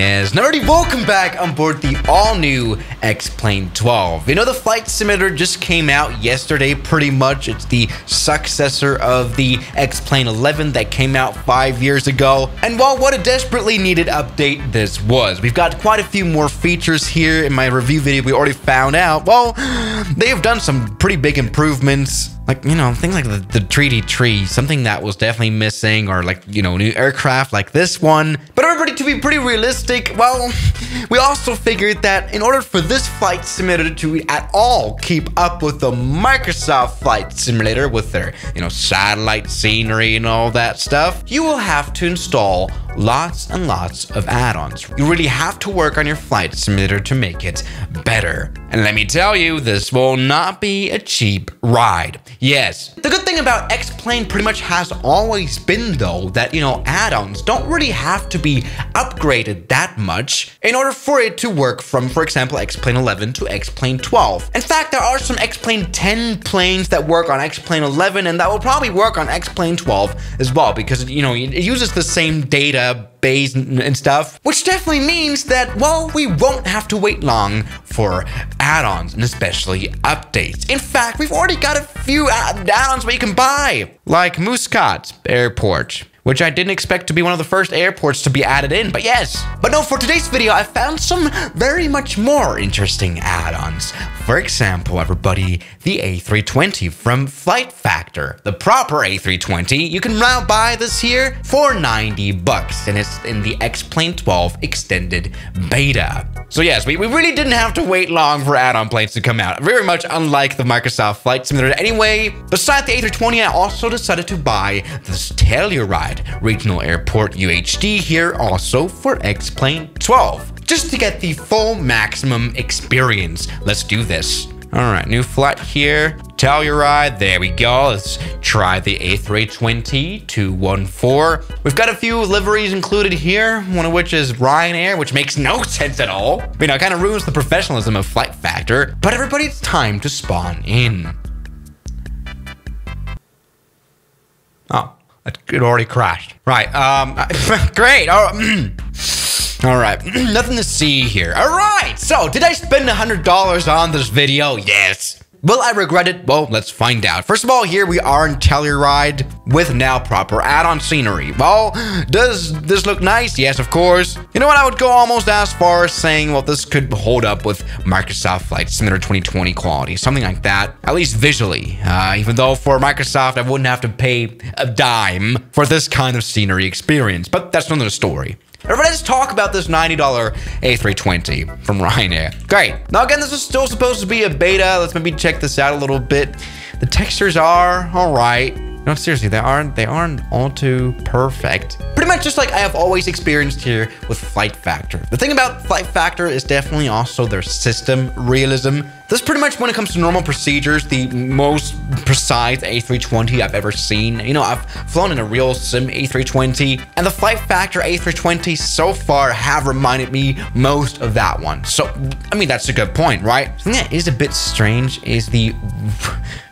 Yes, nerdy, welcome back on board the all-new X-Plane 12. You know, the flight simulator just came out yesterday, pretty much. It's the successor of the X-Plane 11 that came out 5 years ago. And well, what a desperately needed update this was. We've got quite a few more features here. In my review video, we already found out, well, they have done some pretty big improvements. Like, you know, things like the 3D tree, something that was definitely missing, or like, you know, new aircraft like this one. But everybody, to be pretty realistic, well, we also figured that in order for this flight simulator to at all keep up with the Microsoft Flight Simulator with their, you know, satellite scenery and all that stuff, you will have to install lots and lots of add-ons. You really have to work on your flight simulator to make it better. And let me tell you, this will not be a cheap ride. Yes. The good thing about X-Plane pretty much has always been, though, that, you know, add-ons don't really have to be upgraded that much in order for it to work from, for example, X-Plane 11 to X-Plane 12. In fact, there are some X-Plane 10 planes that work on X-Plane 11 and that will probably work on X-Plane 12 as well, because, you know, it uses the same data base and stuff, which definitely means that, well, we won't have to wait long for add-ons and especially updates. In fact, we've already got a few add-ons where you can buy, like Muscat Airport, which I didn't expect to be one of the first airports to be added in, but yes. But no, for today's video, I found some very much more interesting add-ons. For example, everybody, the A320 from Flight Factor. The proper A320, you can now buy this here for 90 bucks, and it's in the X-Plane 12 extended beta. So yes, we really didn't have to wait long for add-on planes to come out. Very much unlike the Microsoft Flight Simulator. Anyway, besides the A320, I also decided to buy this Telluride Regional Airport UHD here also for X-Plane 12, just to get the full maximum experience. Let's do this. All right, new flight here, Telluride, there we go. Let's try the A320 214. We've got a few liveries included here, one of which is Ryanair, which makes no sense at all. You know, it kind of ruins the professionalism of Flight Factor. But everybody, it's time to spawn in. Oh. It already crashed. Right, great. All right, nothing to see here. All right, so did I spend $100 on this video? Yes. Will I regret it? Well, let's find out. First of all, here we are in Telluride with now proper add-on scenery. Well, does this look nice? Yes, of course. You know what? I would go almost as far as saying, well, this could hold up with Microsoft Flight Simulator 2020 quality, something like that, at least visually. Even though for Microsoft, I wouldn't have to pay a dime for this kind of scenery experience, but that's another story. Everybody, let's talk about this $90 A320 from Ryanair. Great. Now again, this is still supposed to be a beta. Let's maybe check this out a little bit. The textures are all right. No, seriously, they aren't all too perfect. Pretty much just like I have always experienced here with Flight Factor. The thing about Flight Factor is definitely also their system realism. This is pretty much, when it comes to normal procedures, the most precise A320 I've ever seen. You know, I've flown in a real sim A320, and the Flight Factor A320 so far have reminded me most of that one. So, I mean, that's a good point, right? Something that is a bit strange is the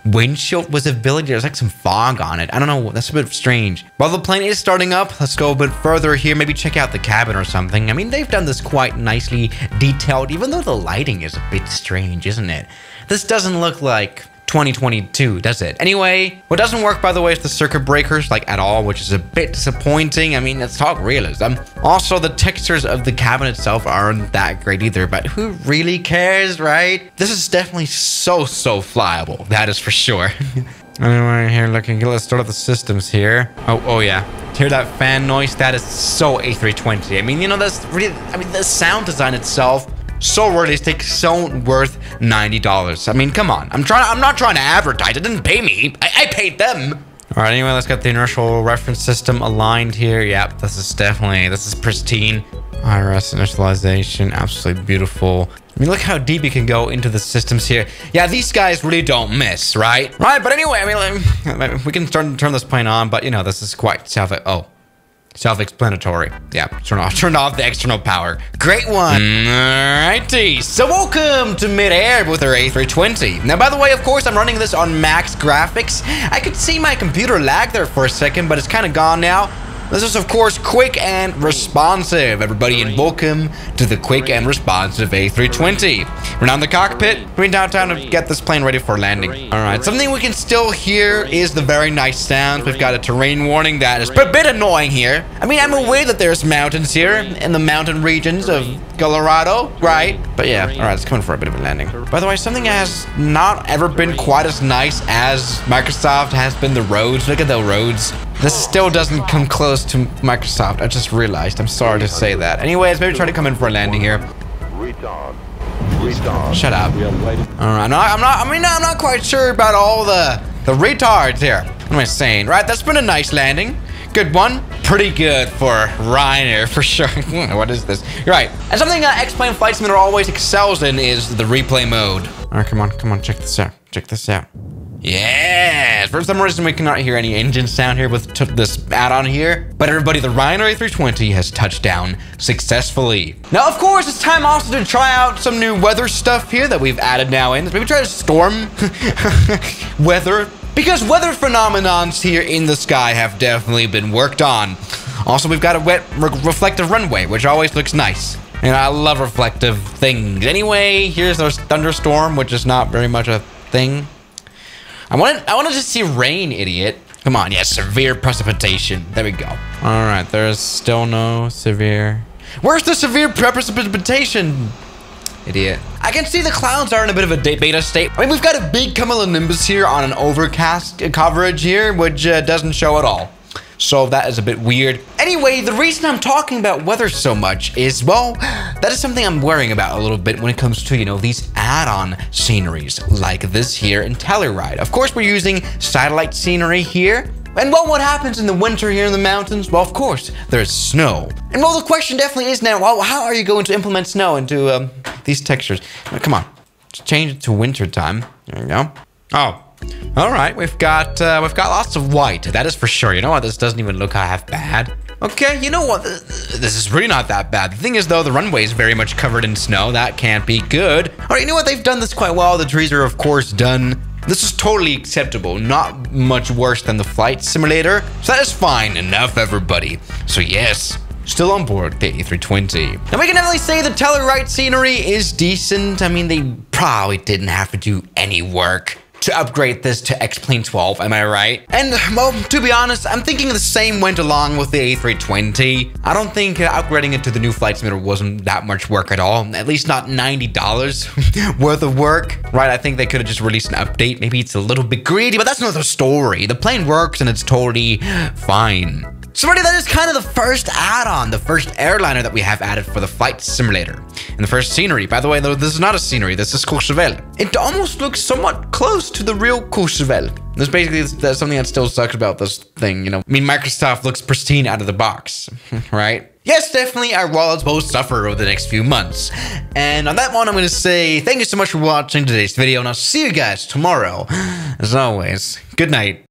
windshield visibility. There's like some fog on it. I don't know, that's a bit strange. While the plane is starting up, let's go a bit further here, maybe check out the cabin or something. I mean, they've done this quite nicely detailed, even though the lighting is a bit strange, isn't it? This doesn't look like 2022, does it? Anyway, what doesn't work, by the way, is the circuit breakers, like at all, which is a bit disappointing. I mean, let's talk realism. Also, the textures of the cabin itself aren't that great either, but who really cares, right? This is definitely so flyable. That is for sure. Anyway, here, looking, let's start up the systems here. Oh yeah. Hear that fan noise? That is so A320. I mean, you know, that's really, I mean, the sound design itself, so realistic, so worth $90. I mean, come on. I'm not trying to advertise. It didn't pay me. I paid them. All right, anyway, let's get the inertial reference system aligned here. Yep, this is pristine. IRS initialization, absolutely beautiful. I mean, look how deep you can go into the systems here. Yeah, these guys really don't miss, right? Right, but anyway, I mean, we can turn this plane on, but you know, this is quite self-explanatory. Yeah, turn off the external power. Great one. Alrighty, so welcome to midair with our A320. Now, by the way, of course, I'm running this on max graphics. I could see my computer lag there for a second, but it's kind of gone now. This is, of course, quick and responsive. Everybody, and welcome to the quick and responsive A320. We're now in the cockpit. We're downtown to get this plane ready for landing. All right, something we can still hear is the very nice sounds. We've got a terrain warning that is a bit annoying here. I mean, I'm aware that there's mountains here in the mountain regions of Colorado, right? But yeah, all right, it's coming for a bit of a landing. By the way, something that has not ever been quite as nice as Microsoft has been the roads. Look at the roads. This still doesn't come close to Microsoft. I just realized. I'm sorry to say that. Anyways, maybe try to come in for a landing here. Shut up. All right, I'm not quite sure about all the retards here. What am I saying? Right, that's been a nice landing. Good one. Pretty good for Ryanair, for sure. What is this? You're right. And something X-Plane Flight Simulator always excels in is the replay mode. All right, come on, check this out. Check this out. Yes! For some reason, we cannot hear any engine sound here with this add-on here. But everybody, the Ryanair A320 has touched down successfully. Now, of course, it's time also to try out some new weather stuff here that we've added now in. Maybe try to storm weather. Because weather phenomenons here in the sky have definitely been worked on. Also, we've got a wet reflective runway, which always looks nice. And I love reflective things. Anyway, here's our thunderstorm, which is not very much a thing. I wanted to see rain, idiot. Come on, yeah, severe precipitation. There we go. All right, there's still no severe. Where's the severe precipitation? Idiot. I can see the clouds are in a bit of a beta state. I mean, we've got a big cumulonimbus here on an overcast coverage here, which doesn't show at all. So that is a bit weird. Anyway, the reason I'm talking about weather so much is, well, that is something I'm worrying about a little bit when it comes to, you know, these add-on sceneries like this here in Telluride. Of course, we're using satellite scenery here. And well, what happens in the winter here in the mountains? Well, of course, there's snow. And well, the question definitely is now, well, how are you going to implement snow into these textures? Come on, just change it to winter time. There we go. Oh. All right, we've got lots of white. That is for sure. You know what? This doesn't even look half bad. Okay, you know what? This is really not that bad. The thing is, though, the runway is very much covered in snow. That can't be good. All right, you know what? They've done this quite well. The trees are, of course, done. This is totally acceptable. Not much worse than the flight simulator. So that is fine enough, everybody. So yes, still on board the A320. Now we can definitely say the Telluride scenery is decent. I mean, they probably didn't have to do any work to upgrade this to X-Plane 12, am I right? And, well, to be honest, I'm thinking the same went along with the A320. I don't think upgrading it to the new flight simulator wasn't that much work at all. At least not $90 worth of work, right? I think they could have just released an update. Maybe it's a little bit greedy, but that's another story. The plane works and it's totally fine. So already that is kind of the first add-on, the first airliner that we have added for the flight simulator. And the first scenery, by the way, though, this is not a scenery, this is Courchevel. It almost looks somewhat close to the real Courchevel. This basically is something that still sucks about this thing, you know. I mean, Microsoft looks pristine out of the box, right? Yes, definitely our wallets will suffer over the next few months. And on that one, I'm going to say thank you so much for watching today's video, and I'll see you guys tomorrow. As always, good night.